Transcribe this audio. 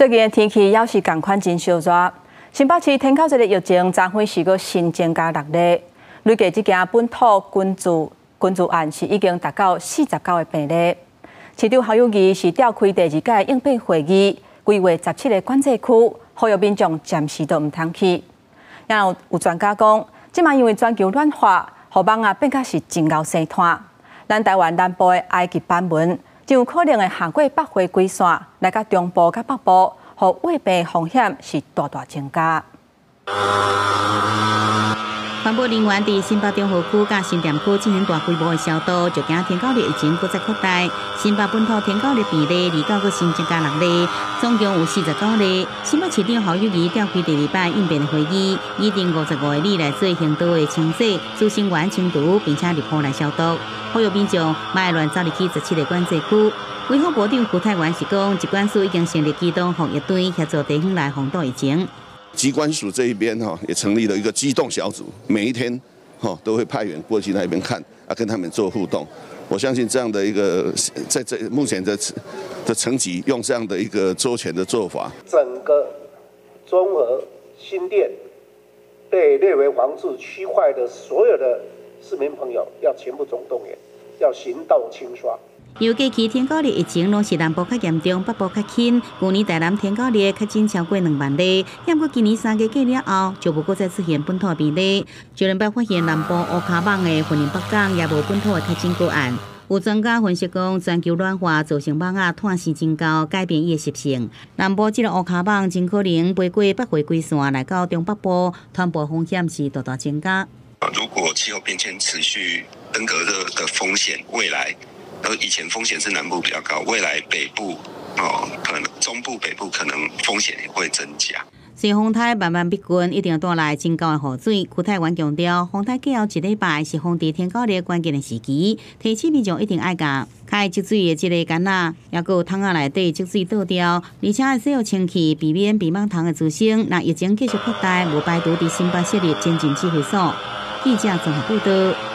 最近的天气也是同款真烧热。新北市天口节的疫情昨昏是个新增加6例，累计这件本土群聚案是已经达到49个病例。市长侯友宜是召开第2届应变会议，规划17个管制区，呼吁民众暂时都唔通去。然后有专家讲，即卖因为全球暖化，雨网变甲是真敖生炭。咱台湾南部的埃及版文，就有可能会行过北回归线，来到中部甲北部，互胃病风险是大大增加。环保人员伫新北中和区甲新店区进行大规模的消毒，就惊天狗日疫情搁再扩大。新北本土天狗日病例29个新增加6例，总共有49例。新北市长侯友宜召开第2摆应变的会议，拟定55个日来做行道的清洗、资生员清除，并且入户来消毒。呼吁民众莫爱乱走入去17个管制区。卫福部长胡泰源是讲，疾管署已经成立机动防疫队，协助地方来防堵疫情。疾管署这一边也成立了一个机动小组，每一天都会派员过去那边看跟他们做互动。我相信这样的一个在目前的层级，用这样的一个周全的做法，整个中和新店被列为防治区块的所有的市民朋友，要全部总动员，要行动清刷。由过去天狗日疫情拢是南部较严重，北部较轻。去年台南天狗日确诊超过2万例，不过今年3月过了后，就无再出现本土病例。就连发现南部乌卡网的云林北港也无本土的确诊个案。有专家分析讲，全球暖化造成网碳性增高，改变伊的习性。南部这个乌卡网真可能飞过北回归线来到中北部，传播风险是大大增加。如果气候变迁持续，登革热的风险未来。以前风险是南部比较高，未来北部可能中部、北部可能风险也会增加。是风台慢慢逼近，一定要带来真高的雨水。区台湾强调，风台过后1礼拜是防治天狗日关键的时期，提醒民众一定爱甲开积水的这个杆仔，也有桶仔内底积水倒掉，而且要洗好清气，避免避蟒虫的滋生。若疫情继续扩大，无排除伫新北设立前进指挥所。记者综合报道。